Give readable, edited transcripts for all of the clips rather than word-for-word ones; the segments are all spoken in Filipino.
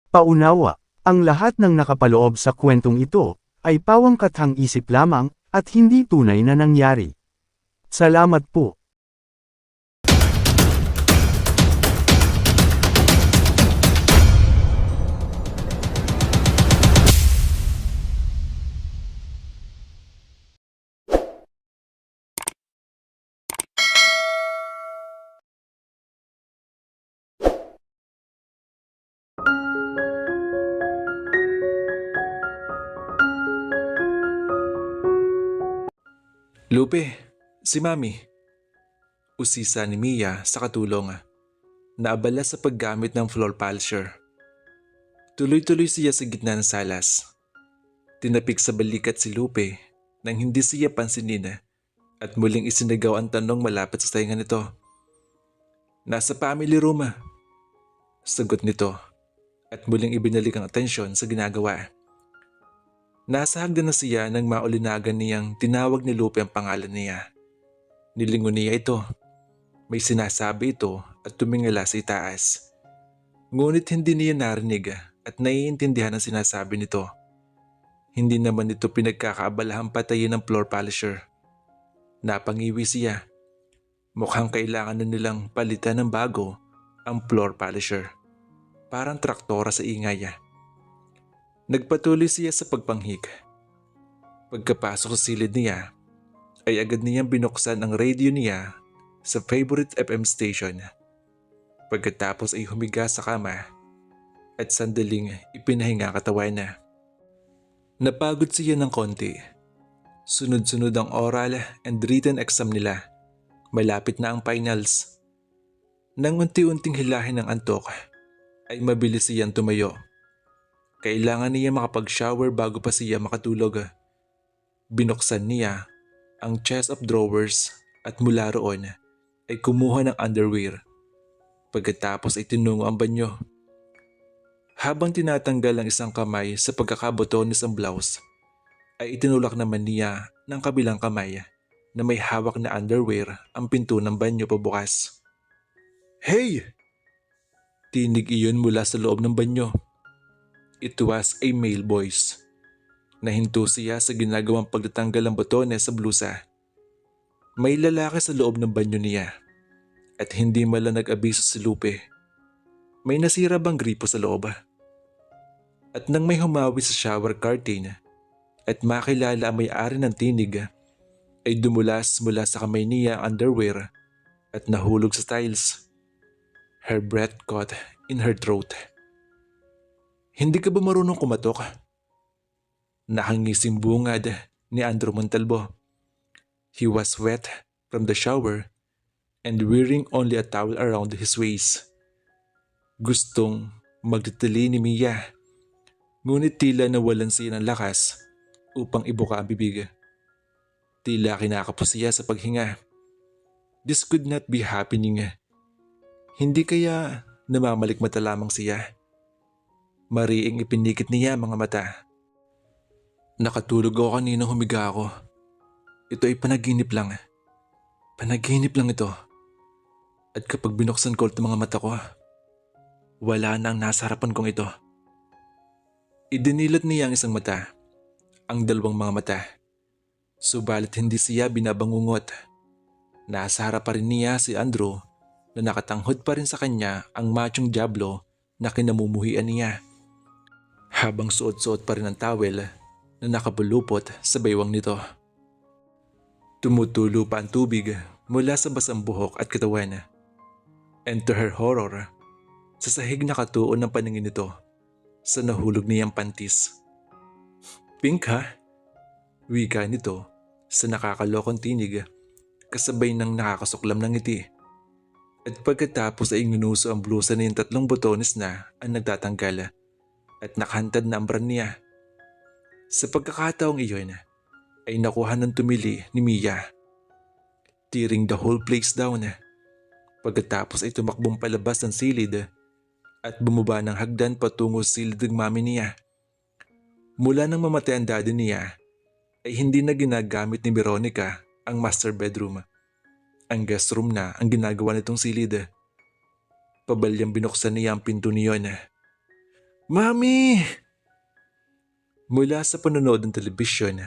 Paunawa, ang lahat ng nakapaloob sa kwentong ito, ay pawangkathang isip lamang, at hindi tunay na nangyari. Salamat po. Lupe, si Mami. Usisa ni Mia sa katulong. Naabala sa paggamit ng floor polisher. Tuloy-tuloy siya sa gitna ng salas. Tinapik sa balikat si Lupe nang hindi siya pansinin at muling isinagaw ang tanong malapit sa tainga nito. Nasa family room. Sagot nito at muling ibinalik ang atensyon sa ginagawa. Nasa hagdan na siya nang maulinagan niyang tinawag ni Lupe ang pangalan niya. Nilingon niya ito. May sinasabi ito at tumingala sa itaas. Ngunit hindi niya narinig at naiintindihan ang sinasabi nito. Hindi naman ito pinagkakaabalahang patayin ng floor polisher. Napangiwi siya. Mukhang kailangan na nilang palitan ng bago ang floor polisher. Parang traktora sa ingay. Nagpatuloy siya sa pagpanghik. Pagkapasok sa silid niya, ay agad niyang binuksan ang radio niya sa favorite FM station. Pagkatapos ay humiga sa kama at sandaling ipinahinga katawan niya. Napagod siya ng konti. Sunod-sunod ang oral and written exam nila. Malapit na ang finals. Nang unti-unting hilahin ng antok, ay mabilis siyang tumayo. Kailangan niya makapag-shower bago pa siya makatulog. Binuksan niya ang chest of drawers at mula roon ay kumuha ng underwear. Pagkatapos ay tinungo ang banyo. Habang tinatanggal ang isang kamay sa pagkakabotones ng blouse, ay itinulak naman niya ng kabilang kamay na may hawak na underwear ang pinto ng banyo pabukas. "Hey!" Tinig iyon mula sa loob ng banyo. It was a male voice. Nahinto siya sa ginagawang pagtatanggal ng botones sa blusa. May lalaki sa loob ng banyo niya at hindi man nag-abiso si Lupe. May nasira bang gripo sa loob? At nang may humawi sa shower curtain at makilala ang may-ari ng tinig, ay dumulas mula sa kamay niya ang underwear at nahulog sa tiles. Her breath caught in her throat. "Hindi ka ba marunong kumatok?" Nakangising bungad ni Andrew Montalvo. He was wet from the shower and wearing only a towel around his waist. Gustong magtitili ni Mia, ngunit tila nawalan siya ng lakas upang ibuka ang bibig. Tila kinakapos siya sa paghinga. This could not be happening. Hindi kaya namamalikmata lamang siya? Mariing ipinikit niya ang mga mata. Nakatulog ako kanina humiga ako. Ito ay panaginip lang. Panaginip lang ito. At kapag binuksan ko ang mga mata ko, wala na ang nasa harapan kong ito. Idinilat niya ang isang mata, ang dalawang mga mata. Subalit hindi siya binabangungot. Nasa harap pa rin niya si Andrew na nakatanghod pa rin sa kanya ang machong diablo na kinamumuhian niya. Habang suot-suot pa rin ang towel na nakapulupot sa baywang nito. Tumutulo pa ang tubig mula sa basang buhok at katawan. And to her horror, sa sahig nakatuon ng paningin nito sa nahulog niyang panties. "Pink ha?" Wika nito sa nakakalokong tinig kasabay ng nakakasuklam ng ngiti. At pagkatapos ay ngunuso ang blusa niyang 3 botones na ang nagtatanggal at nakahantad na ang bra niya. Sa pagkakataong iyon ay nakuha ng tumili ni Mia. Tearing the whole place down. Pagkatapos ay tumakbong palabas ng silid at bumaba ng hagdan patungo sa silid ng mami niya. Mula nang mamatay ang daddy niya ay hindi na ginagamit ni Veronica ang master bedroom. Ang guest room na ang ginagawa nitong silid. Pabalyang binuksan niya ang pinto niyon. Mami! Mula sa panonood ng telebisyon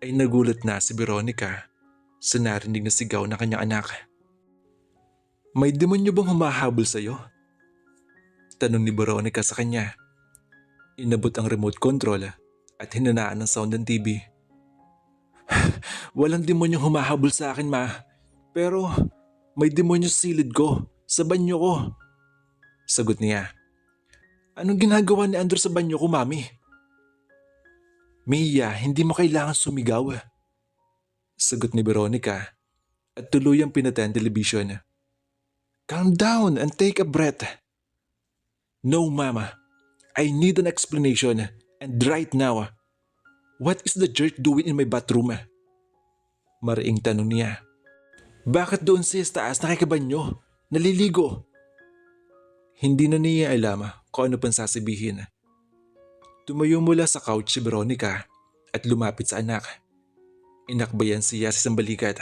ay nagulat na si Veronica sa narinig na sigaw ng kanyang anak. May demonyo bang humahabol sa'yo? Tanong ni Veronica sa kanya. Inabot ang remote control at hinanaan ng sound ng TV. Walang demonyong humahabol sa akin, ma. Pero may demonyo sa silid ko, sa banyo ko. Sagot niya. Anong ginagawa ni Andrew sa banyo ko, mami? Mia, hindi mo kailangan sumigaw. Sagot ni Veronica at tuluyang pinatay ang television. Calm down and take a breath. No, mama. I need an explanation and right now. What is the jerk doing in my bathroom? Mariing tanong niya. Bakit doon siya sa taas nakikibanyo? Naliligo. Hindi na niya alam kung ano pang sasabihin. Tumayo mula sa couch si Veronica at lumapit sa anak. Inakbayan siya sa isang balikat.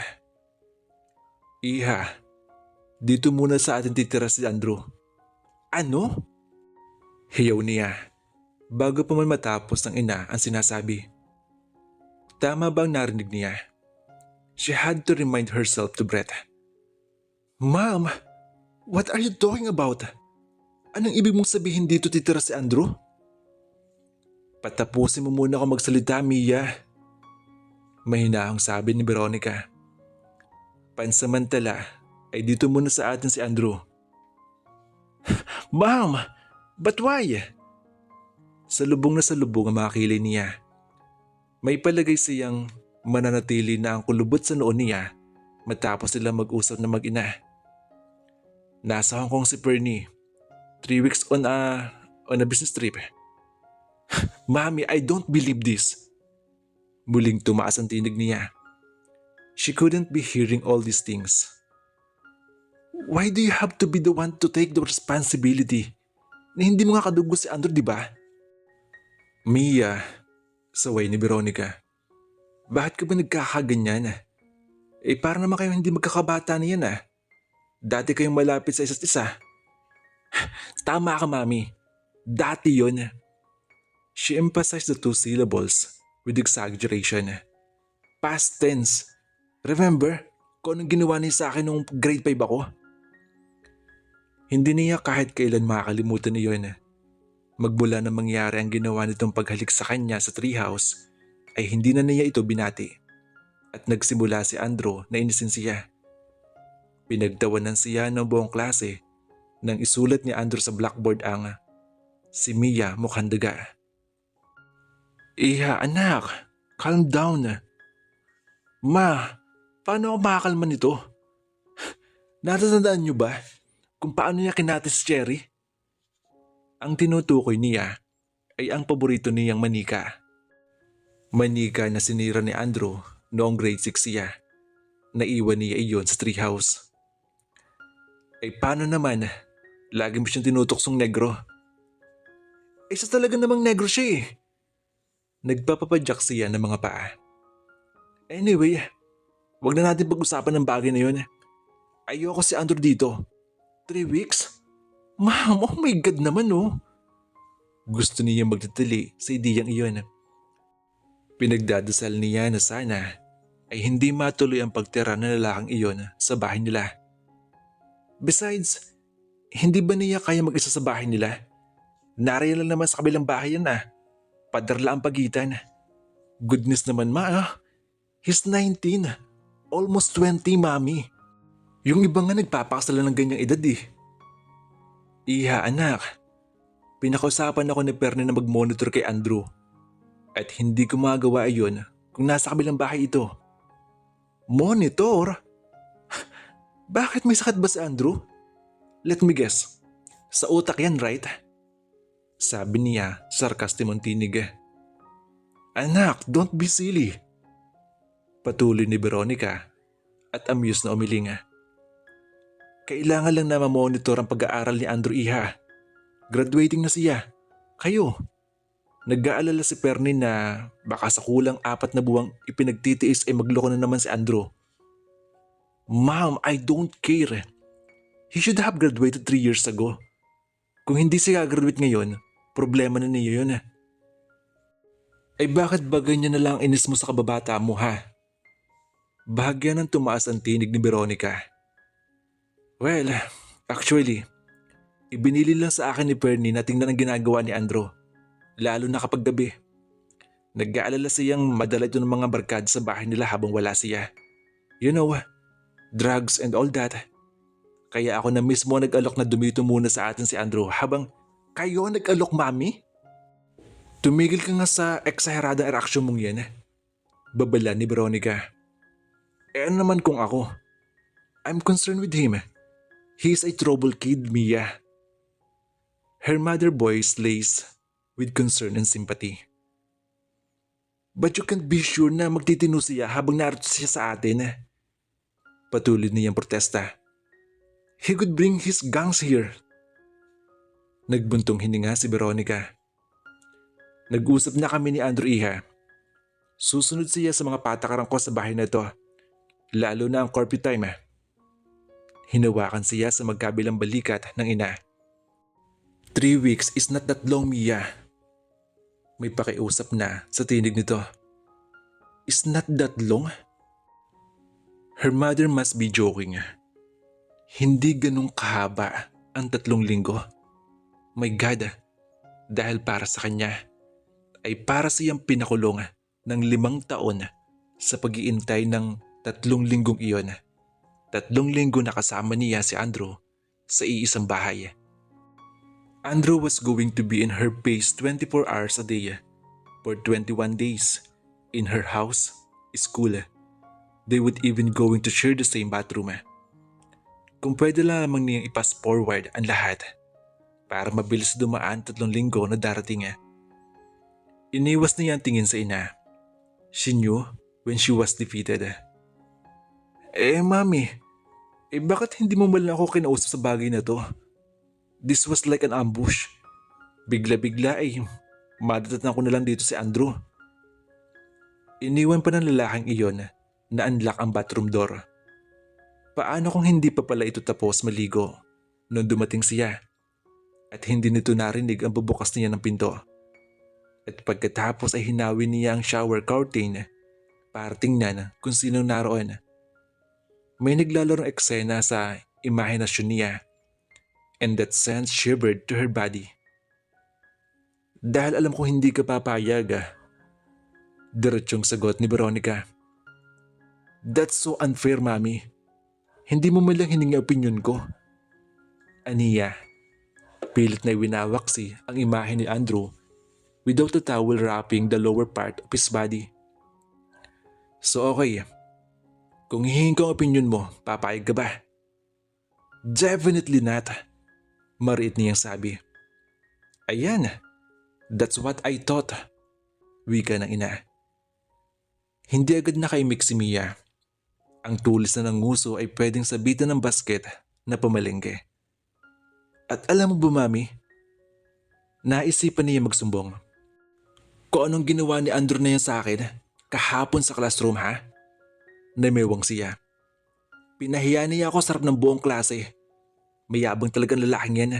Iha, dito muna sa atin titira si Andrew. Ano? Hiyaw niya bago pa man matapos ng ina ang sinasabi. Tama ba ang narinig niya? She had to remind herself to breath. Mom, what are you talking about? Anong ibig mong sabihin dito titira si Andrew? Patapusin mo muna ako magsalita, Mia. Mahinahong sabi ni Veronica. Pansamantala ay dito muna sa atin si Andrew. Mom, but why? Salubong na salubong ang mga kilay niya. May palagay siyang mananatili na ang kulubot sa noon niya matapos sila mag-usap na mag-ina. Nasa Hong Kong si Pernie, 3 weeks on a business trip. Mami, I don't believe this. Muling tumaas ang tinig niya. She couldn't be hearing all these things. Why do you have to be the one to take the responsibility? Na hindi mo nga kadugo si Andrew, di ba? Mia, saway ni Veronica. Bakit ka ba nagkakaganyan? Para naman kayo hindi magkakabata na yan. Dati kayong malapit sa isa't isa. Tama ka, Mami. Dati yon. She emphasized the 2 syllables with exaggeration. Past tense. Remember kung anong ginawa niya sa akin nung grade 5 ako? Hindi niya kahit kailan makakalimutan niyon. Magmula na mangyari ang ginawa nitong paghalik sa kanya sa treehouse, ay hindi na niya ito binati. At nagsimula si Andrew na inisin siya. Pinagtawanan siya ng buong klase nang isulat ni Andrew sa blackboard ang si Mia mukhang daga. Iha, anak, calm down. Ma, paano ako makakalma nito? Natatandaan niyo ba kung paano niya kinati si Cherry? Ang tinutukoy niya ay ang paborito niyang manika. Manika na sinira ni Andrew noong grade 6 siya. Naiwan niya iyon sa treehouse. Ay paano naman, lagi mo siyang tinutuksong negro. Isa talaga namang negro siya eh. Nagpapapadyak siya ng mga paa. Anyway, wag na natin pag-usapan ng bagay na yun. Ayoko si Andrew dito. 3 weeks? Ma'am, oh my God naman oh. Gusto niya magtatili sa ideyang iyon. Pinagdadasal niya na sana ay hindi matuloy ang pagtira ng lalaking iyon sa bahay nila. Besides, hindi ba niya kaya mag-isa sa bahay nila? Nariyan lang naman sa kabilang bahay yan Padarla ang pagitan. Goodness naman He's 19. Almost 20, Mami. Yung iba nga nagpapakasala ng ganyang edad eh. Iha, anak. Pinakausapan ako ni Pernie na mag-monitor kay Andrew. At hindi ko magawa iyon kung nasa kabilang bahay ito. Monitor? Bakit may sakit ba si Andrew? Let me guess. Sa utak yan, right? Sabi niya, sarkastimong tinig. Anak, don't be silly. Patuloy ni Veronica at amused na umiling. Kailangan lang na mamonitor ang pag-aaral ni Andrew, Iha. Graduating na siya. Kayo. Nag-aalala si Pernie na baka sa kulang 4 na buwang ipinagtitiis ay magloko na naman si Andrew. Mom, I don't care. He should have graduated 3 years ago. Kung hindi siya graduate ngayon, Problema na niya yun. Ay bakit ba ganyan na lang ang inis mo sa kababata mo ha? Bahagya ng tumaas ang tinig ni Veronica. Well, actually, ibinili lang sa akin ni Pernie na tingnan ang ginagawa ni Andrew. Lalo na kapag gabi. Nag-aalala siyang madala ito ng mga barkada sa bahay nila habang wala siya. You know, drugs and all that. Kaya ako na mismo nag-alok na dumito muna sa atin si Andrew habang kayo nag-alok, mami? Tumigil ka nga sa eksaheradang reaksyon mong yan. Babala ni Veronica. Eh ano naman kung ako? I'm concerned with him. He's a trouble kid, Mia. Her mother voice lays with concern and sympathy. But you can't be sure na magtitino siya habang narito siya sa atin. Patuloy niyang protesta. He could bring his gangs here. Nagbuntong hininga si Veronica. Nag-usap na kami ni Andrew, iha. Susunod siya sa mga patakaran ko sa bahay na ito. Lalo na ang curfew time. Hinawakan siya sa magkabilang balikat ng ina. 3 weeks is not that long, Mia. May pakiusap na sa tinig nito. Is not that long? Her mother must be joking. Hindi ganun kahaba ang 3 linggo. My God, dahil para sa kanya ay para siyang pinakulong ng 5 taon sa pag-iintay ng 3 linggong iyon. 3 linggo na kasama niya si Andrew sa iisang bahay. Andrew was going to be in her base 24 hours a day for 21 days in her house, school. They would even going to share the same bathroom. Kung pwede lamang niyang i-pass forward ang lahat para mabilis dumaan 3 linggo na darating. Iniwas niya ang tingin sa ina. She knew when she was defeated. Mami, bakit hindi mo man lang ako kinausap sa bagay na to? This was like an ambush. Bigla-bigla ay madatatan ko na lang dito si Andrew. Iniwan pa ng lalaking iyon na unlock ang bathroom door. Paano kung hindi pa pala ito tapos maligo nung dumating siya at hindi nito narinig ang bubukas niya ng pinto? At pagkatapos ay hinawi niya ang shower curtain para tingnan kung sino naroon. May naglalaro ng eksena sa imahinasyon niya and that sense shivered to her body. Dahil alam ko hindi ka papayag, diretsong sagot ni Veronica. That's so unfair, Mami. Hindi mo man lang hiningi opinion ko. Aniya, pilit na winawaks ang imahe ni Andrew without the towel wrapping the lower part of his body. So okay, kung hihingin ko ang opinion mo, papayag ka ba? Definitely not, mariit niyang sabi. Ayan, that's what I thought, wika ng ina. Hindi agad nakaimik si Mia. Ang tulis na ng nguso ay pwedeng sabitan ng basket na pamalengke. At alam mo ba, Mami? Naisipan niya magsumbong. Kung anong ginawa ni Andrew na yan sa akin kahapon sa classroom, ha? Namewang siya. Pinahiya niya ako sa harap ng buong klase. Mayabang talagang lalaking yan.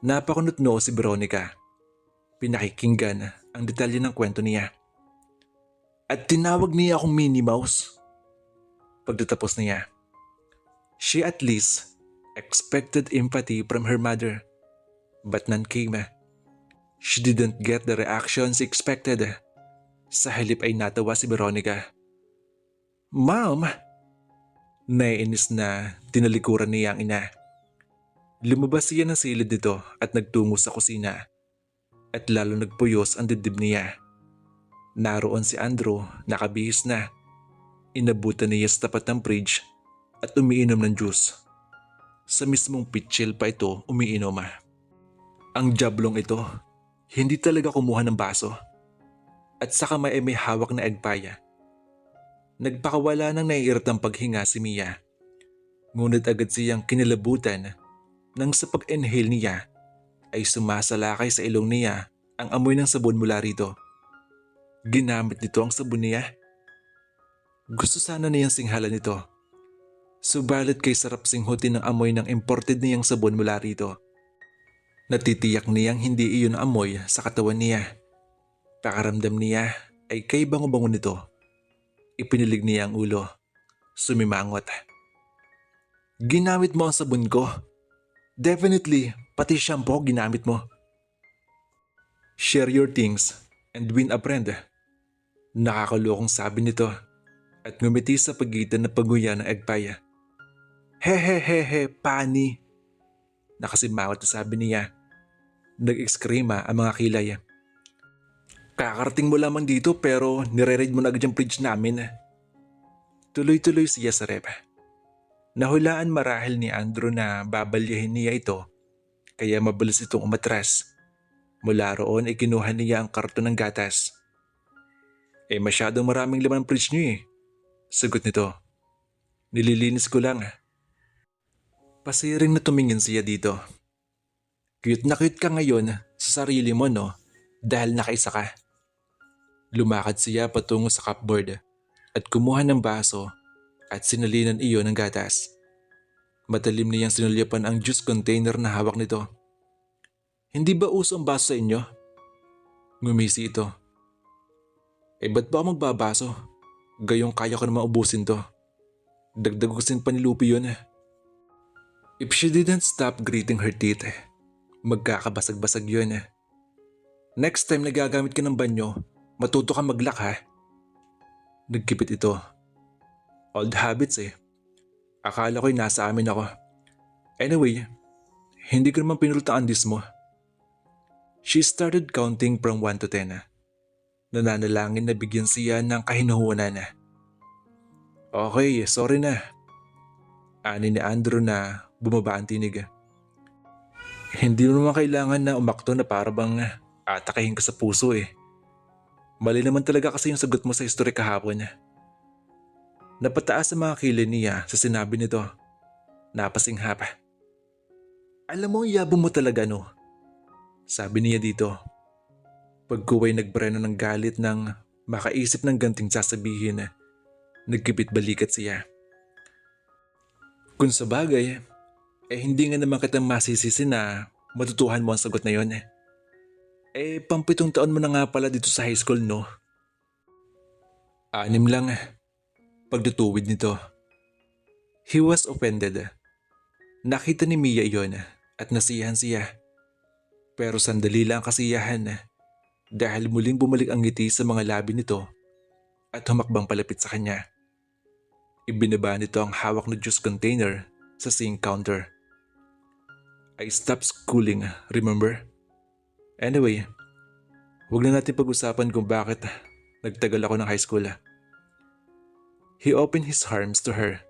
Napakunot noo si Veronica. Pinakikinggan ang detalye ng kwento niya. At tinawag niya akong Minnie Mouse. Pagtatapos niya, she at least expected empathy from her mother, but none came. She didn't get the reaction she expected. Sa halip ay natawa si Veronica. Mom! Naiinis na tinalikuran niya ang ina. Lumabas siya ng silid nito at nagtungo sa kusina. At lalo nagpuyos ang dibdib niya. Naroon si Andrew, nakabihis na. Inabutan niya sa tapat ng fridge at umiinom ng juice. Sa mismong pitchil pa ito umiinom. Ang jablong ito, hindi talaga kumuha ng baso. At sa kamay ay may hawak na eggpaya. Nagpakawala ng naiiritang paghinga si Mia. Ngunit agad siyang kinilabutan nang sa pag-inhale niya ay sumasalakay sa ilong niya ang amoy ng sabon mula rito. Ginamit nito ang sabon niya. Gusto sana niyang singhalan ito. Subalit kay sarap singhutin ng amoy ng imported niyang sabon mula rito. Natitiyak niyang hindi iyon ang amoy sa katawan niya. Pakaramdam niya ay kay bango-bango nito. Ipinilig niya ang ulo. Sumimangot. Ginamit mo ang sabon ko. Definitely, pati shampoo ginamit mo. Share your things and win a friend. Nakakalokong sabi nito at ngumiti sa pagitan ng paguya ng eggpie. Hehehehe, pani. Nakasimangot na sabi niya. Nag-ekskrima ang mga kilay. Kakarating mo lamang dito pero nire-raid mo na agad yung fridge namin. Tuloy-tuloy siya sa rep. Nahulaan marahil ni Andrew na babalyahin niya ito kaya mabilis itong umatras. Mula roon ay kinuha niya ang karton ng gatas. Masyadong maraming laman ang fridge niyo Sagot nito. Nililinis ko lang. Pasiring na tumingin siya dito. Cute na cute ka ngayon sa sarili mo dahil nakaisa ka. Lumakad siya patungo sa cupboard at kumuha ng baso at sinalinan iyon ng gatas. Matalim niyang sinulyapan ang juice container na hawak nito. Hindi ba uso ang baso sa inyo? Ngumisi ito. Ba't ba ako magbabaso? Gayong kaya ko naman ubusin to. Dagdag ko sin panilupi yun. If she didn't stop gritting her teeth, magkakabasag-basag yun. Next time na gagamit ka ng banyo, matuto ka mag-lock ha. Nagkipit ito. Old habits Akala ko'y nasa amin ako. Anyway, hindi ko naman pinulot ang andis mo. She started counting from 1 to 10. Nananalangin na bigyan siya ng kahinuhunan. Okay, sorry na. Ani ni Andrew na bumaba ang tinig. Hindi mo naman kailangan na umakto na para bang atakahin ka sa puso Mali naman talaga kasi yung sagot mo sa history kahapon. Napataas ang mga kilay niya sa sinabi nito. Napasinghap. Alam mo, yabong mo talaga Sabi niya dito. Pagkuway nagbreno ng galit nang makaisip ng ganting sasabihin. Nagkipit balikat siya. Kung sa bagay, hindi nga naman kita masisisi na matutuhan mo ang sagot na yon. Pampitong taon mo na nga pala dito sa high school 6 lang. Pagdutuwid nito. He was offended. Nakita ni Mia iyon at nasiyahan siya. Pero sandali lang ang kasiyahan dahil muling bumalik ang ngiti sa mga labi nito at humakbang palapit sa kanya. Ibinaba nito ang hawak na juice container sa sink counter. I stopped schooling, remember? Anyway, huwag na natin pag-usapan kung bakit nagtagal ako ng high school. He opened his arms to her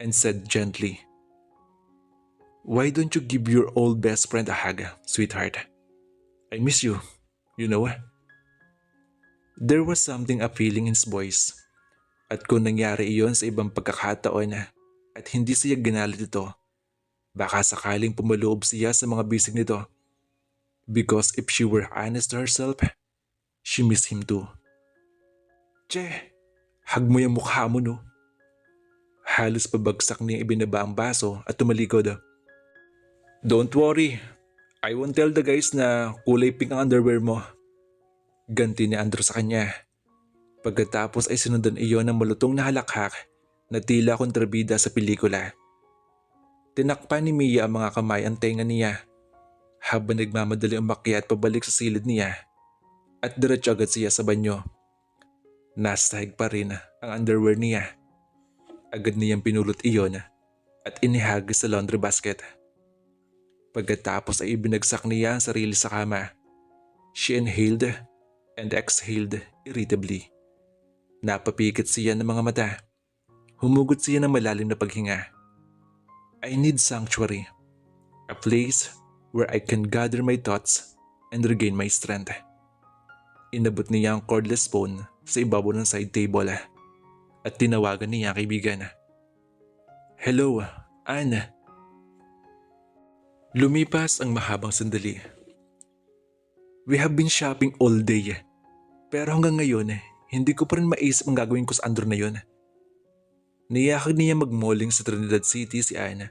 and said gently, Why don't you give your old best friend a hug, sweetheart? I miss you, you know. There was something appealing in his voice. At kung nangyari iyon sa ibang pagkakataon at hindi siya ginalit ito, baka sakaling pumaloob siya sa mga bisig nito. Because if she were honest to herself, she missed him too. Che, hug mo yung mukha mo Halos pabagsak niya ibinaba ang baso at tumalikod. Don't worry, I won't tell the guys na kulay pink ang underwear mo. Ganti ni Andrew sa kanya. Pagkatapos ay sinundan iyon ng malutong na halakhak na tila kontrabida sa pelikula. Tinakpan ni Mia ang mga kamay ang tenga niya habang nagmamadali umakyat pabalik sa silid niya at diretso agad siya sa banyo. Nasahig pa rin ang underwear niya. Agad niyang pinulot iyon at inihagis sa laundry basket. Pagkatapos ay ibinagsak niya ang sarili sa kama. She inhaled and exhaled irritably. Napapikit siya ng mga mata. Humugot siya ng malalim na paghinga. I need sanctuary. A place where I can gather my thoughts and regain my strength. Inabot niya ang cordless phone sa ibabaw ng side table at tinawagan niya ang kaibigan. Hello, Anne. Lumipas ang mahabang sandali. We have been shopping all day. Pero hanggang ngayon, hindi ko pa rin maisip ang gagawin ko sa Andrew na yun. Niyakag niya magmalling sa Trinidad City si Anne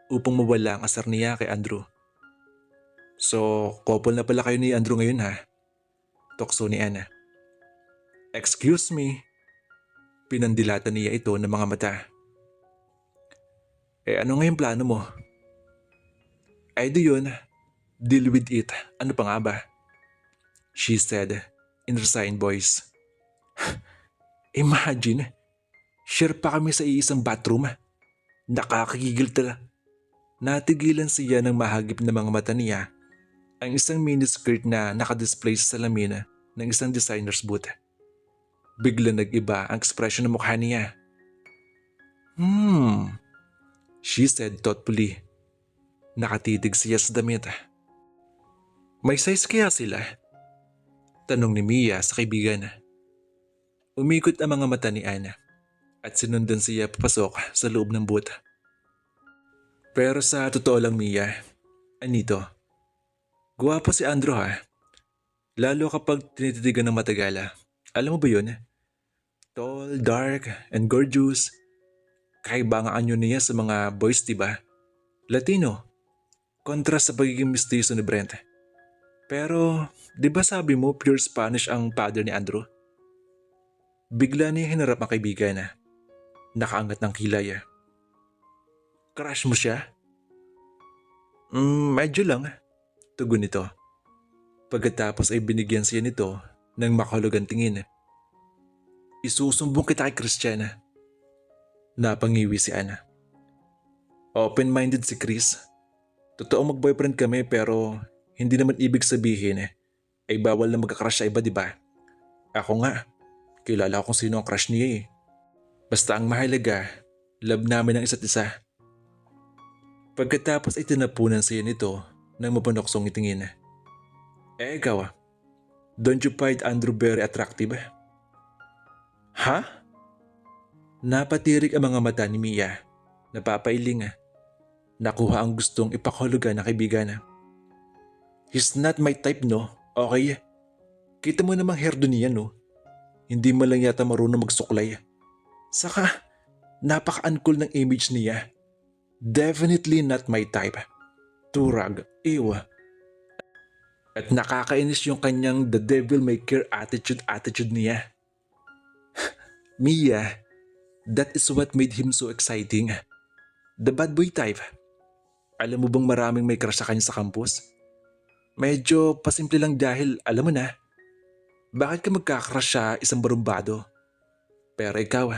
upang mawala ang asar niya kay Andrew. So, couple na pala kayo ni Andrew ngayon ha? Tukso ni Anna. Excuse me. Pinandilatan niya ito ng mga mata. Ano nga yung plano mo? Ay do yun. Deal with it. Ano pa nga ba? She said in resigned voice. Imagine, share pa kami sa iisang bathroom. Nakakagigil tala. Natigilan siya ng mahagip na mga mata niya ang isang miniskirt na nakadisplay sa salamin ng isang designer's booth. Bigla nag-iba ang ekspresyon ng mukha niya. She said thoughtfully. Nakatitig siya sa damit. May size kaya sila? Tanong ni Mia sa kaibigan. Umikot ang mga mata ni Anna at sinundan siya papasok sa loob ng booth. Pero sa totoo lang Mia, Anito, guwapo si Andrew ha. Lalo kapag tinititigan ng matagala. Alam mo ba yun? Tall, dark, and gorgeous. Kakaiba ang anyo niya sa mga boys, diba? Latino. Kontra sa pagiging mistiso ni Brent. Pero, di ba sabi mo pure Spanish ang father ni Andrew? Bigla niya hinarap ang kaibigan na nakaangat ng kilay. Crush mo siya? Medyo lang. Tugon nito. Pagkatapos ay binigyan siya nito ng makahulugang tingin. Isusumbong kita kay Christian. Napangiwi si Anna. Open-minded si Chris. Totoo mag-boyfriend kami pero hindi naman ibig sabihin ay bawal na magka-crush sa iba, diba? Ako nga, kilala ko kung sino ang crush niya eh. Basta ang mahalaga, love namin ang isa't isa. Pagkatapos ay tinapunan siya nito ng mapanuksong itingin. Ikaw, don't you find Andrew very attractive? Ha? Napatirik ang mga mata ni Mia. Napapailing. Nakuha ang gustong ipakahulugan ng kaibigan. He's not my type, no? Okay. Kita mo namang hairdo niya, no? Hindi mo lang yata marunong magsuklay. Saka, napaka-uncool ng image niya. Definitely not my type. Turag, ew. At nakakainis yung kanyang the devil may care attitude niya. Mia, that is what made him so exciting. The bad boy type. Alam mo bang maraming may crush sa kanya sa campus? Medyo pasimple lang dahil alam mo na. Bakit ka magkakrush sa isang barumbado? Pero ikaw,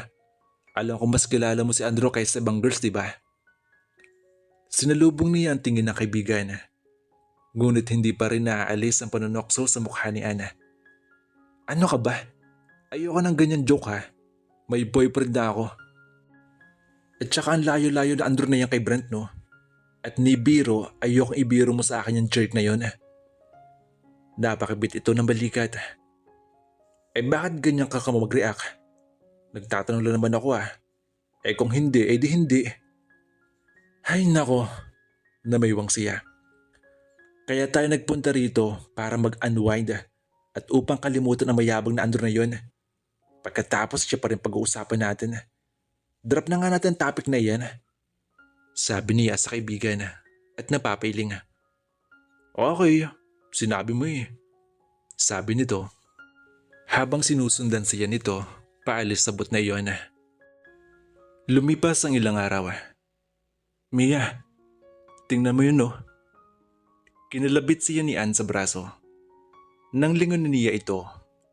alam ko mas kilala mo si Andrew kaysa ibang girls, diba? Sinalubong niya ang tingin ng kaibigan. Ngunit hindi pa rin naaalis ang panunokso sa mukha ni Anna. Ano ka ba? Ayoko ng ganyan joke ha. May boyfriend na ako. At saka ang layo-layo na Andrew na yan kay Brent, no? At ni Biro, ayokong ibiro mo sa akin yung jerk na yon. Napakabit ito ng balikat. Bakit ganyan ka mag-react? Nagtatanong lang naman ako ah. Kung hindi, di hindi. Ay nako, namaywang siya. Kaya tayo nagpunta rito para mag-unwind at upang kalimutan ang mayabang na Andrew na yon. Pagkatapos siya pa rin pag-uusapan natin. Drop na nga natin topic na yan. Sabi niya sa kaibigan at napapailing. Okay, sinabi mo eh. Sabi nito. Habang sinusundan siya nito, paalis sa booth na iyon. Lumipas ang ilang araw. Mia, tingnan mo yun no. Kinalabit siya ni Ann sa braso. Nang lingon niya ito,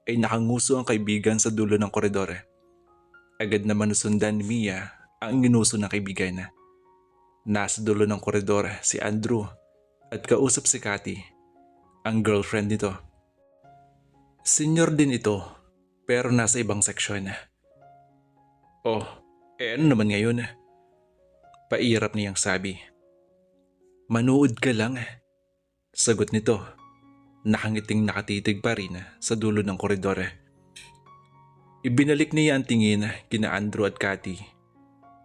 ay nakanguso ang kaibigan sa dulo ng koridor. Agad naman nasundan ni Mia ang ginuso ng kaibigan. Nasa dulo ng koridor si Andrew at kausap si Cathy, ang girlfriend nito. Senior din ito pero nasa ibang seksyon. Oh, ano naman ngayon? Pairap niyang sabi. Manood ka lang. Sagot nito. Nakangiting nakatitig pa rin sa dulo ng koridor. Ibinalik niya ang tingin kina Andrew at Cathy.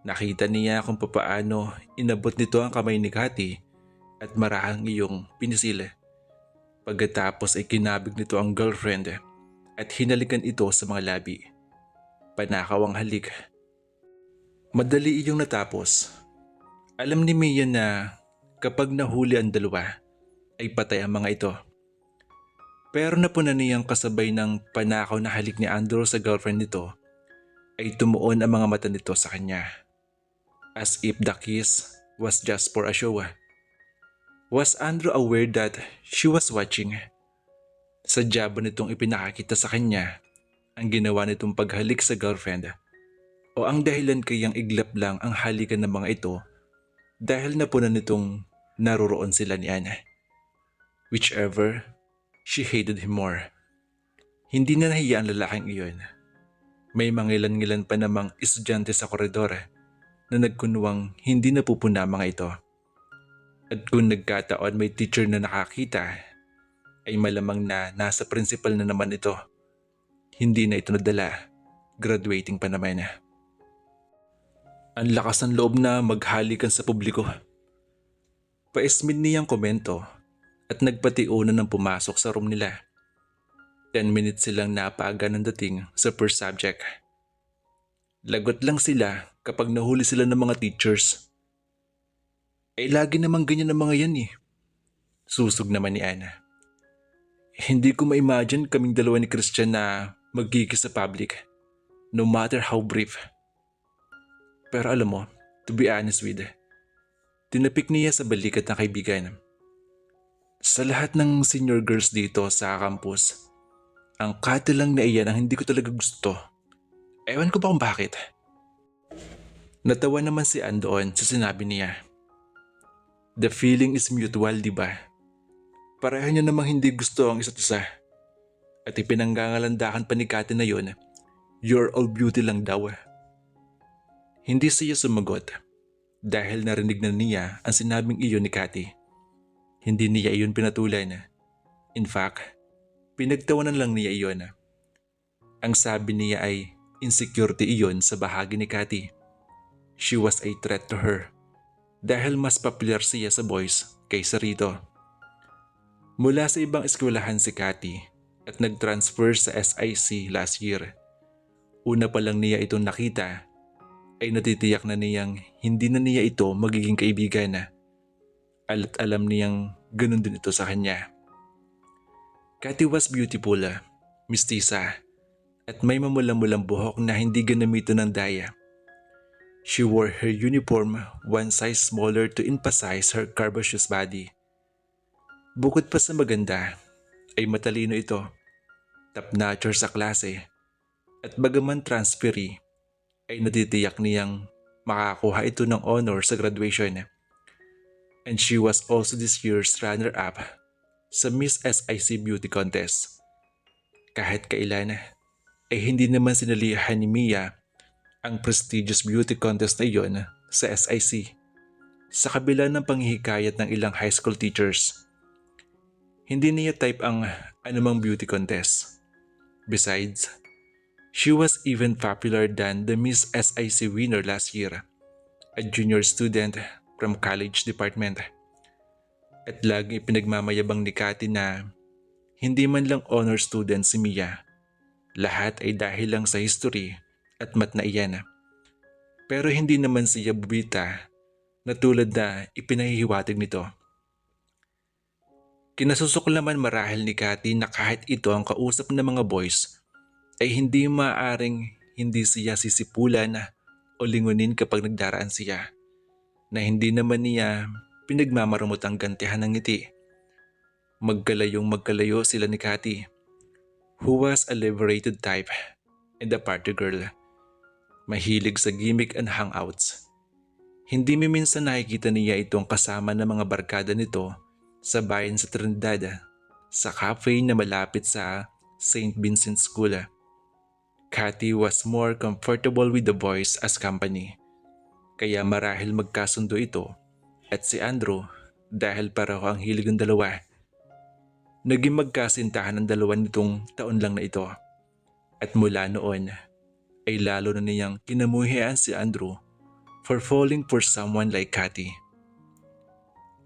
Nakita niya kung papaano inabot nito ang kamay ni Cathy at marahang iyong pinisila. Pagkatapos ay kinabig nito ang girlfriend at hinalikan ito sa mga labi. Panakaw ang halik. Madali iyong natapos. Alam ni Mia na kapag nahuli ang dalawa, ay patay ang mga ito. Pero napunan niyang kasabay ng panakaw na halik ni Andrew sa girlfriend nito ay tumuon ang mga mata nito sa kanya. As if the kiss was just for a show. Was Andrew aware that she was watching? Sadya ba nitong ipinakakita sa kanya ang ginawa nitong paghalik sa girlfriend? O ang dahilan kayang iglap lang ang halikan ng mga ito dahil napunan nitong naroroon sila ni Anna? Whichever, she hated him more. Hindi na nahiya ang lalaking iyon. May mangilan-ngilan pa namang estudyante sa koridor na nagkunwang hindi napupuna mga ito. At kung nagkataon may teacher na nakakita, ay malamang na nasa principal na naman ito. Hindi na ito nadala, graduating pa naman. Ang lakas ng loob na maghalikan sa publiko. Paismid niyang komento at nagpatiunan ng pumasok sa room nila. 10 minutes silang napaaga ng dating sa first subject. Lagot lang sila kapag nahuli sila ng mga teachers. Lagi namang ganyan ang mga yan eh. Susog naman ni Anna. Hindi ko ma-imagine kaming dalawa ni Christian na magkikis sa public, no matter how brief. Pero alam mo, to be honest with, tinapik niya sa balikat ng kaibigan. Sa lahat ng senior girls dito sa campus, ang Kati lang na iyan ang hindi ko talaga gusto. Ewan ko ba kung bakit. Natawa naman si Ann doon sa sinabi niya. The feeling is mutual, di ba? Pareho niya namang hindi gusto ang isa't isa. At ipinanggangalandakan pa ni Kati na yun, you're all beauty lang daw. Hindi siya sumagot dahil narinig na niya ang sinabing iyon ni Kati. Hindi niya iyon pinatulan. In fact, pinagtawanan lang niya iyon. Ang sabi niya ay insecurity iyon sa bahagi ni Kati. She was a threat to her dahil mas popular siya sa boys kaysa rito. Mula sa ibang eskwelahan si Kati at nag-transfer sa SIC last year. Una pa lang niya itong nakita ay natitiyak na niyang hindi na niya ito magiging kaibigan na. At alam niyang ganun din ito sa kanya. Kati was beautiful, mistisa, at may mamula-mulang buhok na hindi ginamito ng daya. She wore her uniform one size smaller to emphasize her curvaceous body. Bukod pa sa maganda, ay matalino ito, top-notcher sa klase, at bagaman transferee, ay natitiyak niyang makakuha ito ng honor sa graduation. And she was also this year's runner-up sa Miss SIC Beauty Contest. Kahit kailan ay hindi naman sinalihan ni Mia ang prestigious beauty contest na iyon sa SIC sa kabila ng panghihikayat ng ilang high school teachers. Hindi niya type ang anumang beauty contest. Besides, she was even popular than the Miss SIC winner last year, a junior student from college department. At lagi pinagmamayabang ni Kati na hindi man lang honor student si Mia. Lahat ay dahil lang sa history at mat na iyan. Pero hindi naman siya bubita na tulad na ipinahihiwatig nito. Kinasusuklaman marahil ni Kati na kahit ito ang kausap ng mga boys ay hindi maaaring hindi siya sisipulan o lingunin kapag nagdaraan siya, na hindi naman niya pinagmamarumot ang gantihan ng ngiti. Magkalayo sila ni Kati, who was a liberated type and a party girl. Mahilig sa gimmick and hangouts. Hindi minsan nakikita niya itong kasama ng mga barkada nito sa bayan sa Trinidad, sa cafe na malapit sa St. Vincent School. Kati was more comfortable with the boys as company, kaya marahil magkasundo ito at si Andrew dahil pareho ang hilig ng dalawa. Naging magkasintahan ng dalawa nitong taon lang na ito, at mula noon ay lalo na niyang kinamuhian si Andrew for falling for someone like Kati.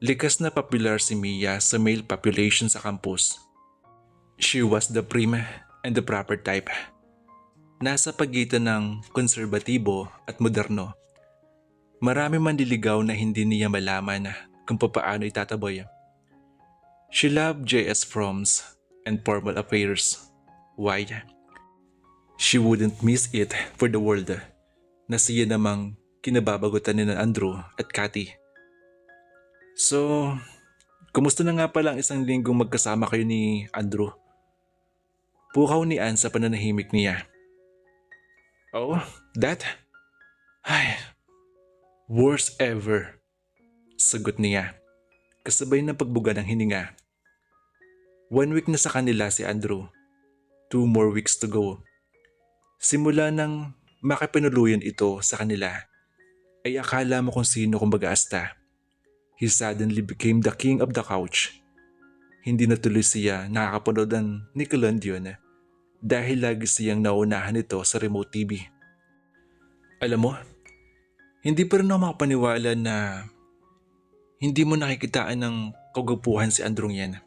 Likas na popular si Mia sa male population sa campus. She was the prima and the proper type. Nasa pagitan ng konserbatibo at moderno. Marami man diligaw na hindi niya malaman kung paano itataboy. She loved JS proms and formal affairs. Why? She wouldn't miss it for the world na siya namang kinababagutan ni na Andrew at Cathy. So, kumusta na nga pala ang isang linggong magkasama kayo ni Andrew? Pukaw ni Anne sa pananahimik niya. Oh, that? Ay, worst ever. Sagot niya, kasabay ng pagbuga ng hininga. 1 week na sa kanila si Andrew. 2 more weeks to go. Simula nang makipinuluyan ito sa kanila, ay akala mo kung sino kumbaga asta. He suddenly became the king of the couch. Hindi na tuloy siya nakakapanood ng Nickelodeon dahil lagi siyang naunahan ito sa remote TV. Alam mo, hindi pa rin ako makapaniwala na hindi mo nakikitaan ng kagapuhan si Andrew yan.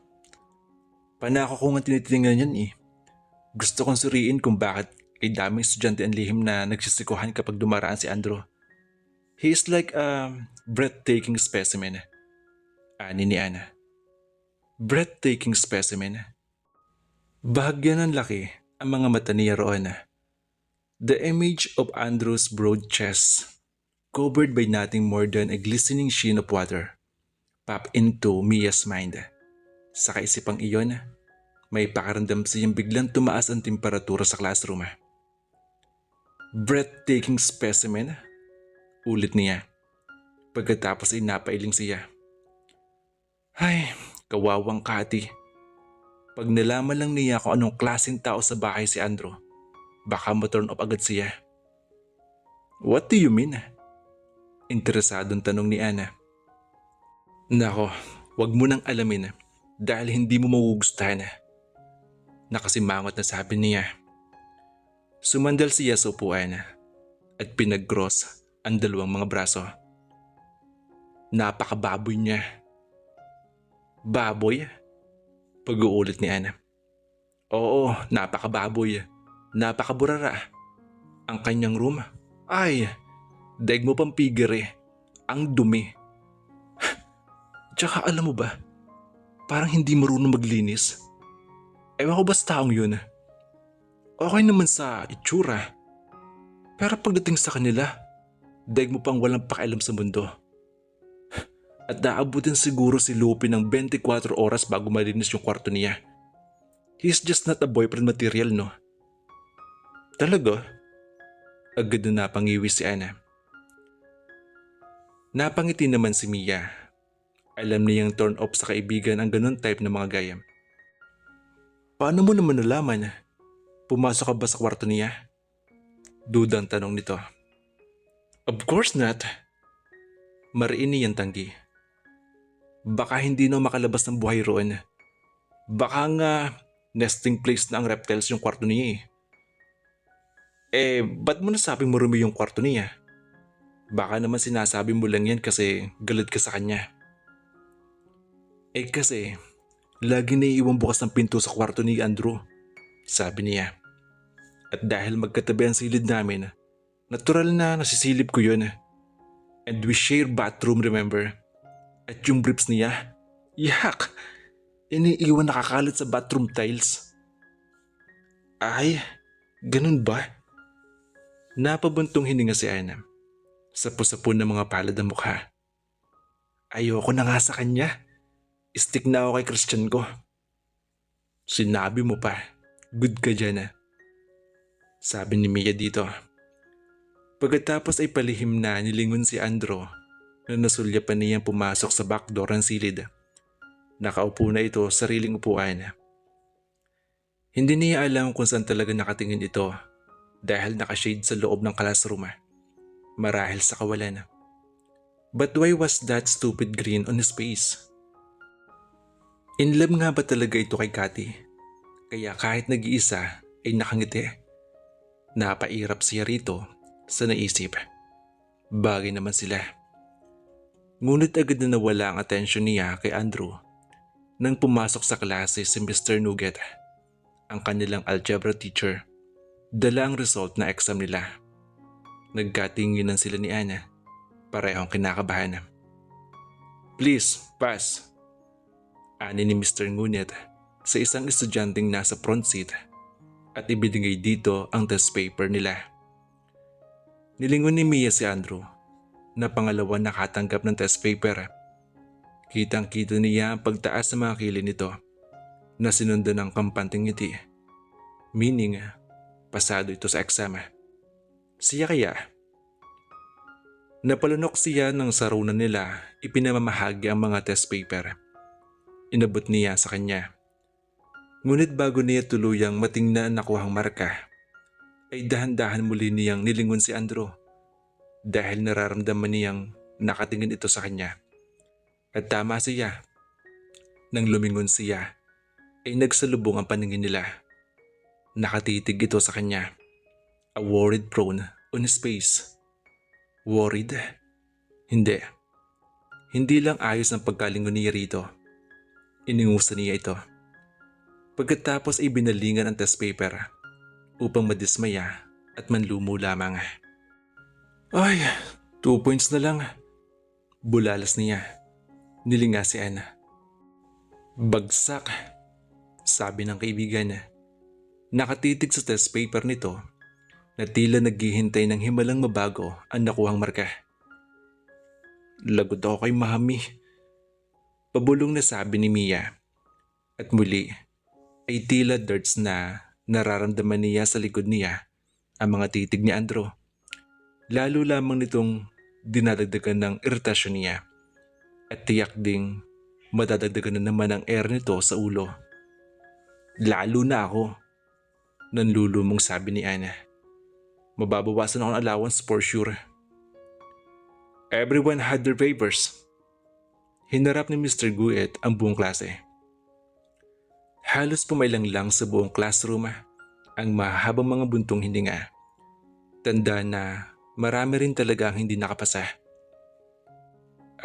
Panako ko nga tinitingnan yan eh. Gusto kong suriin kung bakit kay daming estudyante ang lihim na nagsisikuhan kapag dumaraan si Andrew. He is like a breathtaking specimen. Ani ni Anna. Breathtaking specimen. Bahagya ng laki ang mga mata niya roon. The image of Andrew's broad chest, covered by nothing more than a glistening sheen of water, popped into Mia's mind. Sa kaisipang iyon, may pakaramdam siyang biglang tumaas ang temperatura sa classroom. Breathtaking specimen? Ulit niya. Pagkatapos ay napailing siya. Ay, kawawang Cathy. Pag nalaman lang niya kung anong klaseng tao sa bahay si Andrew, baka ma-turn off agad siya. What do you mean? Interesadong tanong ni Anna. Nako, wag mo nang alamin dahil hindi mo magugustuhan. Nakasimangot na sabi niya. Sumandal siya sa upuan at pinag-cross ang dalawang mga braso. Napakababoy niya. Baboy? Pag-uulit ni Anna. Oo, napakababoy. Napakaburara. Ang kanyang room. Ay, daig mo pang figure eh. Ang dumi. Tsaka alam mo ba, parang hindi marunong maglinis. Ewan ko ba sa taong yun? Okay naman sa itsura. Pero pagdating sa kanila, daig mo pang walang pakialam sa mundo. At naabutin siguro si Lupi ng 24 oras bago malinis yung kwarto niya. He's just not a boyfriend material, no? Talaga? Agad na napangiwi si Anna. Napangiti naman si Mia. Alam niyang turn off sa kaibigan ang ganun type ng mga gayam. Paano mo naman nalaman? Pumasok ka ba sa kwarto niya? Dudang tanong nito. Of course not. Mariin niyang tanggi. Baka hindi na makalabas ng buhay roon. Baka nga nesting place na ang reptiles yung kwarto niya eh. Ba't mo nasabing marumi yung kwarto niya? Baka naman sinasabi mo lang yan kasi galit ka sa kanya. Kasi lagi naiiwang bukas ng pinto sa kwarto ni Andrew, sabi niya. At dahil magkatabi ang silid namin, natural na nasisilip ko yun. And we share bathroom, remember? At yung briefs niya, yak! Iniiwan nakakalat sa bathroom tiles. Ay, ganun ba? Napabuntong hininga si Anna. Sapo-sapo ng mga palad ang mukha. Ayoko na nga sa kanya. Stick na ako kay Christian ko. Sinabi mo pa, good ka dyan sabi ni Mia dito. Pagkatapos ay palihim na nilingon si Andrew na nasulyapan niyang pumasok sa backdoor ng silid. Nakaupo na ito sa sariling upuan. Hindi niya alam kung saan talaga nakatingin ito dahil nakashade sa loob ng classroom. Marahil sa kawalan. But why was that stupid grin on his face? In love nga ba talaga ito kay Cathy? Kaya kahit nag-iisa ay nakangiti. Napairap siya rito sa naisip. Bagay naman sila. Ngunit agad na nawala ang atensyon niya kay Andrew nang pumasok sa klase si Mr. Nugget, ang kanilang algebra teacher. Dala ang result na exam nila. Nagkatinginan sila ni Anna, parehong kinakabahan. Please, pass. Ani ni Mr. Ngunit sa isang estudyanteng nasa front seat at ibinigay dito ang test paper nila. Nilingon ni Mia si Andrew na pangalawa nakatanggap ng test paper. Kitang-kita niya ang pagtaas ng mga kilid nito na sinundan ng kampanteng ngiti. Meaning, pasado ito sa exam. Siya kaya? Napalunok siya ng sarunan nila ipinamamahagi ang mga test paper. Inabot niya sa kanya. Ngunit bago niya tuluyang matingnan ang nakuhang marka, ay dahan-dahan muli niyang nilingon si Andrew dahil nararamdaman niyang nakatingin ito sa kanya. At tama siya. Nang lumingon siya, ay nagsalubong ang paningin nila. Nakatitig ito sa kanya. A worried frown on his face. Worried? Hindi. Hindi lang ayos ang pagkalingon niya rito. Iningusan niya ito. Pagkatapos ay binalingan ang test paper upang madismaya at manlumo lamang. Ay, 2 points na lang. Bulalas niya. Nilinga si Anna. Bagsak, sabi ng kaibigan. Nakatitig sa test paper nito na tila naghihintay ng himalang mabago ang nakuhang marka. Lagot ako kay Mami. Pabulong na sabi ni Mia. At muli ay tila darts na nararamdaman niya sa likod niya ang mga titig ni Andrew. Lalo lamang nitong dinadagdagan ng iritasyon niya at tiyak ding madadagdagan na naman ang air nito sa ulo. Lalo na ako, nanlulumong sabi ni Anna. Mababawasan ako ng allowance for sure. Everyone had their papers. Hinarap ni Mr. Guet ang buong klase. Halos pumailang lang sa buong classroom ang mahabang mga buntong hininga. Tanda na marami rin talaga ang hindi nakapasa.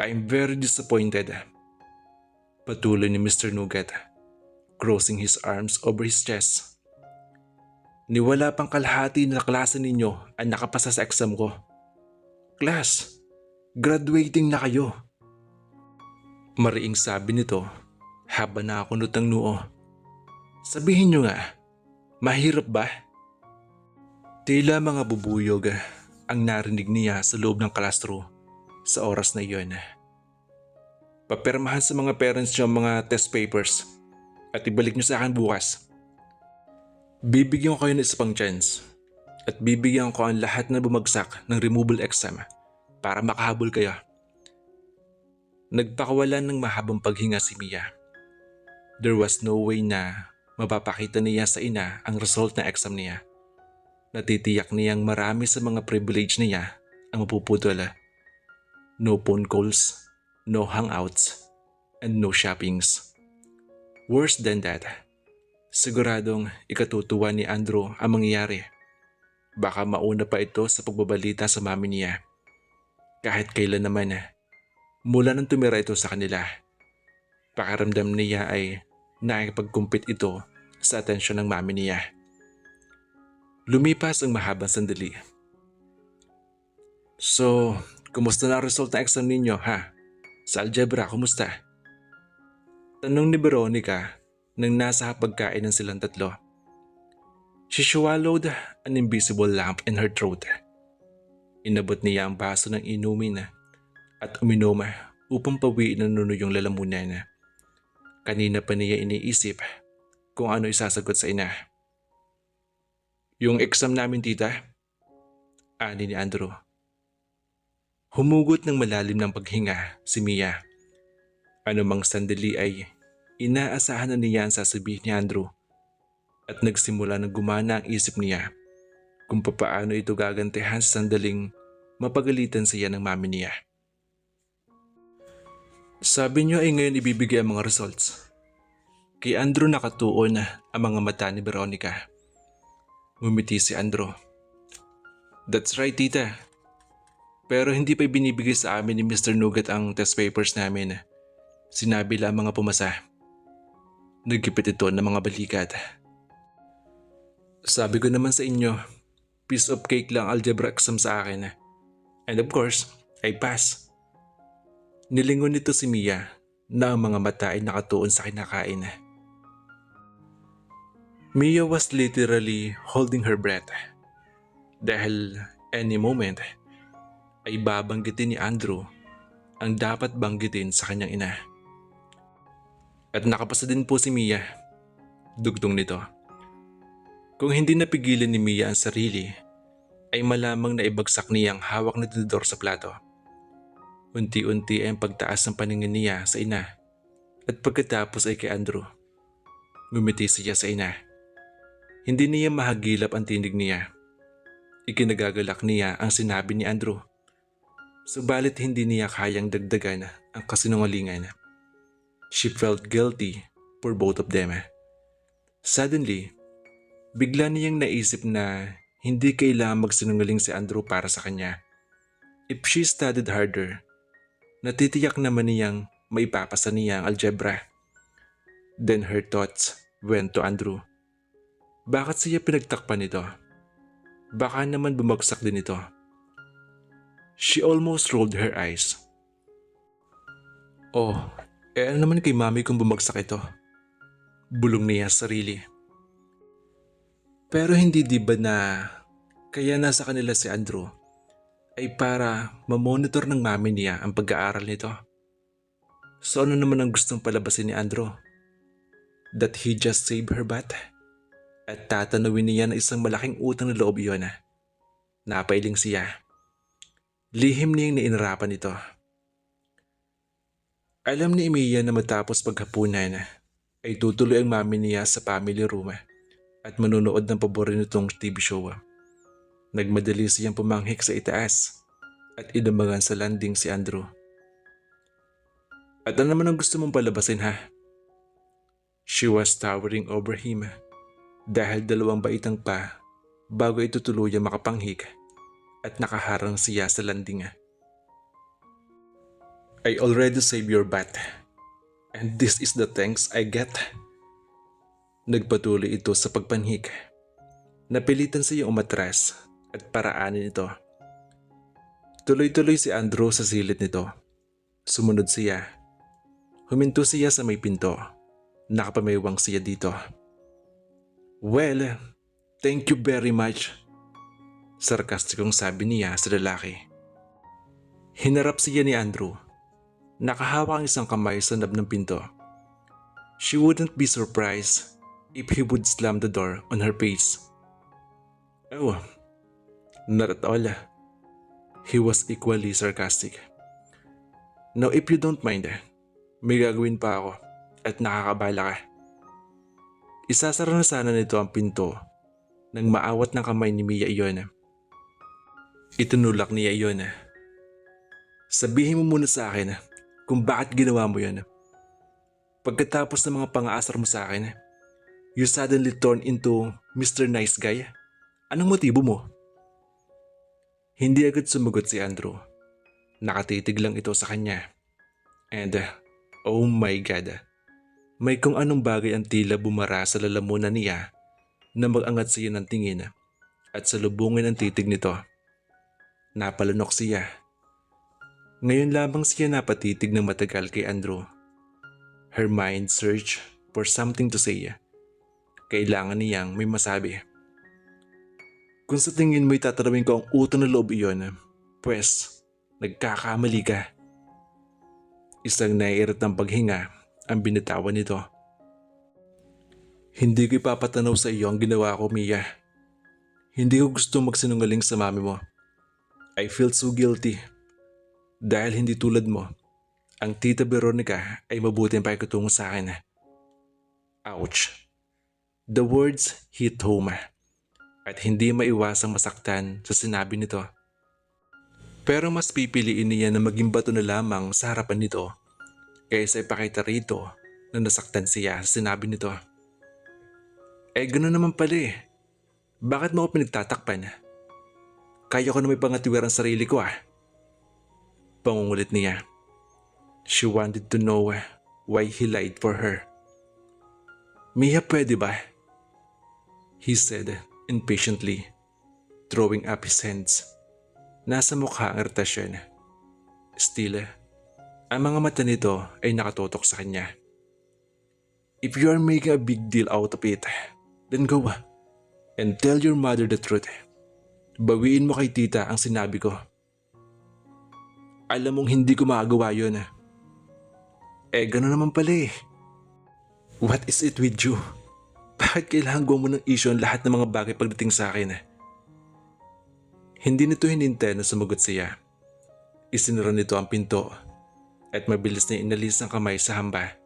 I'm very disappointed. Patuloy ni Mr. Nougat, crossing his arms over his chest. Niwala pang kalahati na klase ninyo ang nakapasa sa exam ko. Class, graduating na kayo. Mariing sabi nito habang nakakunot ang noo. Sabihin nyo nga, mahirap ba? Tila mga bubuyog ang narinig niya sa loob ng classroom sa oras na iyon. Papirmahan sa mga parents nyo ang mga test papers at ibalik nyo sa akin bukas. Bibigyan ko kayo ng isa pang chance at bibigyan ko ang lahat na bumagsak ng removal exam para makahabol kayo. Nagpakawalan ng mahabang paghinga si Mia. There was no way na mapapakita niya sa ina ang result ng exam niya. Natitiyak niyang marami sa mga privilege niya ang mapuputol. No phone calls, no hangouts, and no shoppings. Worse than that, siguradong ikatutuwa ni Andrew ang mangyayari. Baka mauna pa ito sa pagbabalita sa mami niya. Kahit kailan naman, mula nang tumira ito sa kanila, pakiramdam niya ay nakikipag-compete ito sa atensyon ng mami niya. Lumipas ang mahabang sandali. So, kumusta na ang result ng exam ninyo ha? Sa algebra, kumusta? Tanong ni Veronica nang nasa hapagkainan silang tatlo. She swallowed an invisible lump in her throat. Inabot niya ang baso ng inumin at uminom upang pawiin ang nunuyong lalamunan. Kanina pa niya iniisip kung ano isasagot sa ina. Yung exam namin tita? Ani ni Andrew. Humugot ng malalim ng paghinga si Mia. Anumang sandali ay inaasahan na niya ang sasabihin ni Andrew at nagsimula na gumana ang isip niya kung papaano ito gagantihan sa sandaling mapagalitan siya ng mami niya. Sabi niyo ay ngayon ibibigay ang mga results. Kay Andrew nakatuon ang mga mata ni Veronica. Ngumiti si Andrew. That's right tita. Pero hindi pa binibigay sa amin ni Mr. Nougat ang test papers namin. Sinabi lang mga pumasa. Nagkipit ito ng mga balikat. Sabi ko naman sa inyo, piece of cake lang algebra exam sa akin. And of course, I pass. Nilingon nito si Mia na ang mga mata ay nakatuon sa kinakain. Mia was literally holding her breath dahil any moment ay babanggitin ni Andrew ang dapat banggitin sa kanyang ina. At nakapasa din po si Mia, dugtong nito. Kung hindi napigilan ni Mia ang sarili, ay malamang na ibagsak niya ang hawak na tinidor sa plato. Unti-unti ay ang pagtaas ng paningin niya sa ina at pagkatapos ay kay Andrew. Ngumiti siya sa ina. Hindi niya mahagilap ang tinig niya. Ikinagagalak niya ang sinabi ni Andrew. Subalit hindi niya kayang dagdagan ang kasinungalingan. She felt guilty for both of them. Suddenly, bigla niyang naisip na hindi kailangang magsinungaling si Andrew para sa kanya. If she studied harder, natitiyak naman niyang maipapasa niya ang algebra. Then her thoughts went to Andrew. Bakit siya pinagtakpan nito? Baka naman bumagsak din ito. She almost rolled her eyes. Oh, ano naman kay mami kung bumagsak ito? Bulong niya sa sarili. Pero hindi di ba na kaya nasa kanila si Andrew ay para mamonitor ng mami niya ang pag-aaral nito? So ano naman ang gustong palabasin ni Andrew? That he just saved her butt? At tatanawin niya na isang malaking utang na loob iyon. Napailing siya. Lihim niyang nainarapan ito. Alam ni Mia na matapos paghapunan ay tutuloy ang mami niya sa family room at manunood ng paborin nitong TV show. Nagmadali siyang pumanghik sa itaas at inabangan sa landing si Andrew. At ano naman ang gusto mong palabasin ha? She was towering over him dahil 2 baitang pa bago ito tuluyang makapanghik at nakaharang siya sa landing. I already saved your butt and this is the thanks I get. Nagpatuloy ito sa pagpanhik. Napilitan siyang umatras at paraanin ito. Tuloy-tuloy si Andrew sa silid nito. Sumunod siya. Huminto siya sa may pinto. Nakapamaywang siya dito. Well, thank you very much. Sarkastikong sabi niya sa lalaki. Hinarap siya ni Andrew. Nakahawak ang isang kamay sa nab ng pinto. She wouldn't be surprised if he would slam the door on her face. Oh, not at all. He was equally sarcastic. Now if you don't mind, may gagawin pa ako at nakakabala ka. Isasara na sana nito ang pinto nang maawat ng kamay ni Mia iyon. Itinulak niya iyon. Sabihin mo muna sa akin kung bakit ginawa mo yun. Pagkatapos ng mga pang-aasar mo sa akin, you suddenly turned into Mr. Nice Guy. Anong motibo mo? Hindi agad sumagot si Andrew. Nakatitig lang ito sa kanya. And oh my God, may kung anong bagay ang tila bumara sa lalamunan niya na mag-angat siya ng tingin at salubungin ang titig nito. Napalunok siya. Ngayon lamang siya napatitig ng matagal kay Andrew. Her mind searched for something to say. Kailangan niyang may masabi. Kung sa tingin mo'y tatanawin ko ang utang na loob iyon, pues nagkakamali ka. Isang naiiritang paghinga ang binitawan nito. Hindi ko ipapatanaw sa iyo ang ginawa ko, Mia. Hindi ko gusto magsinungaling sa mami mo. I feel so guilty. Dahil hindi tulad mo, ang tita Veronica ay mabuti ang pakikitungo sa akin. Ouch. The words hit home at hindi maiwasang masaktan sa sinabi nito. Pero mas pipiliin niya na maging bato na lamang sa harapan nito kaysa ipakita rito na nasaktan siya sa sinabi nito. Gano'n naman pala eh. Bakit mo ako pinagtatakpan? Kaya ko na may pangatiwir ang sarili ko ah. Pangungulit niya. She wanted to know why he lied for her. Mia, pwede ba? He said impatiently, throwing up his hands. Nasa mukha ang irritasyon. Still, Ang mga mata nito ay nakatutok sa kanya. If you are making a big deal out of it, then go and tell your mother the truth. Bawiin mo kay tita ang sinabi ko. Alam mong hindi ko magagawa yun. Gano'n naman pala eh. What is it with you? Bakit kailangan gawa mo ng issue ang lahat ng mga bagay pagdating sa akin? Hindi nito hinintay na sumagot siya. Isinara nito ang pinto at mabilis na inalis ang kamay sa hamba.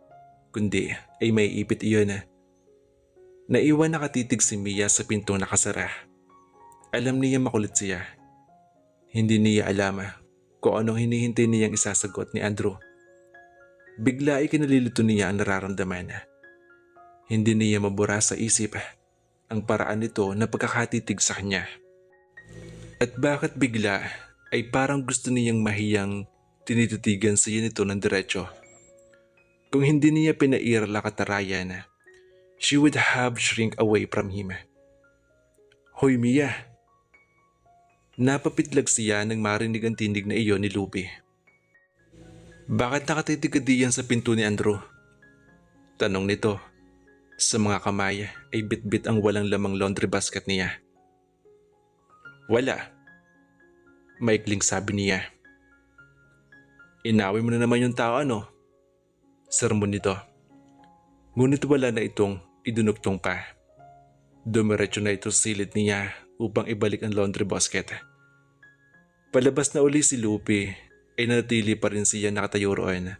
Kundi ay may ipit iyon. Naiwan nakatitig si Mia sa pintong nakasara. Alam niya makulit siya. Hindi niya alam kung anong hinihintay niyang isasagot ni Andrew. Bigla ay kinalilito niya ang nararamdaman. Hindi niya mabura sa isip ang paraan nito na pagkakatitig sa kanya. At bakit bigla ay parang gusto niyang mahiyang tinititigan siya nito ng diretso. Kung hindi niya pinairala katarayan, she would have shrink away from him. Hoy Mia! Napapitlag siya nang marinig ang tinig na iyon ni Luby. Bakit nakatitig ka diyan sa pinto ni Andrew? Tanong nito. Sa mga kamay ay bitbit ang walang lamang laundry basket niya. Wala. Maikling sabi niya. Inaway mo na naman yung tao ano? Sermon nito. Ngunit wala na itong idunugtong pa. Dumiretso na ito sa silid niya upang ibalik ang laundry basket. Palabas na uli si Lupi ay nanatili pa rin siya nakatayo roon.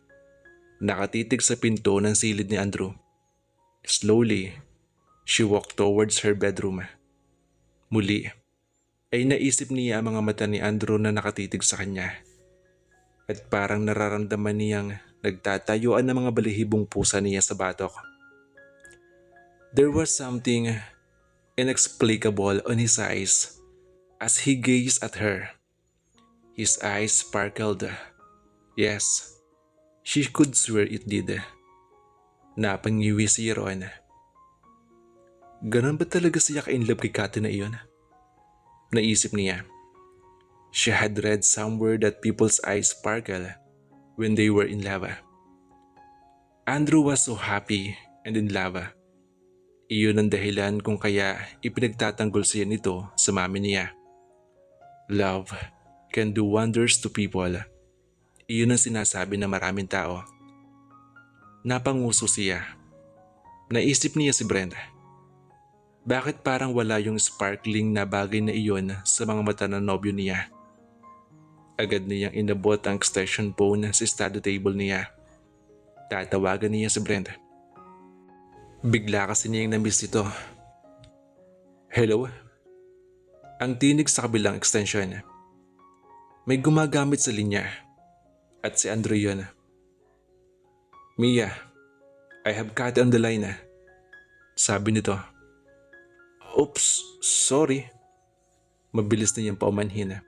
Nakatitig sa pinto ng silid ni Andrew. Slowly, she walked towards her bedroom. Muli, ay naisip niya ang mga mata ni Andrew na nakatitig sa kanya. At parang nararamdaman niyang nagtatayuan ng mga balihibong pusa niya sa batok. There was something inexplicable on his eyes as he gazed at her. His eyes sparkled. Yes, she could swear it did. Napangiwi si Ron. Ganon ba talaga siya ka-inlove kay Kate na iyon? Naisip niya. She had read somewhere that people's eyes sparkle when they were in love. Andrew was so happy and in love. Iyon ang dahilan kung kaya ipinagtatanggol siya nito sa mami niya. Love can do wonders to people. Iyon ang sinasabi ng maraming tao. Napanguso siya. Naisip niya si Brenda. Bakit parang wala yung sparkling na bagay na iyon sa mga mata ng nobyo niya? Agad niyang inabot ang extension phone sa study table niya. Tatawagan niya si Brenda. Bigla kasi niyang namiss ito. Hello? Ang tinig sa kabilang extension. May gumagamit sa linya. At si Andrew yun. Mia, I have Kate on the line. Sabi nito. Oops, sorry. Mabilis na niyang paumanhin.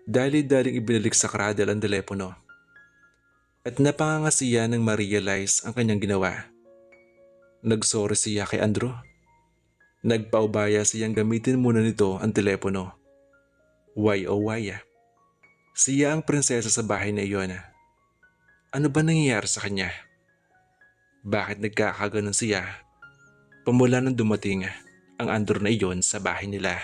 Dali-daling ibinalik sa cradle ang telepono. At napangangasiya nang ma-realize ang kanyang ginawa. Nagsorry siya kay Andrew. Nagpaubaya siyang gamitin muna nito ang telepono. Why oh why? Siya ang prinsesa sa bahay na iyon. Ano ba nangyayari sa kanya? Bakit nagkakaganon siya? Pamula nang dumating ang Andrew na iyon sa bahay nila.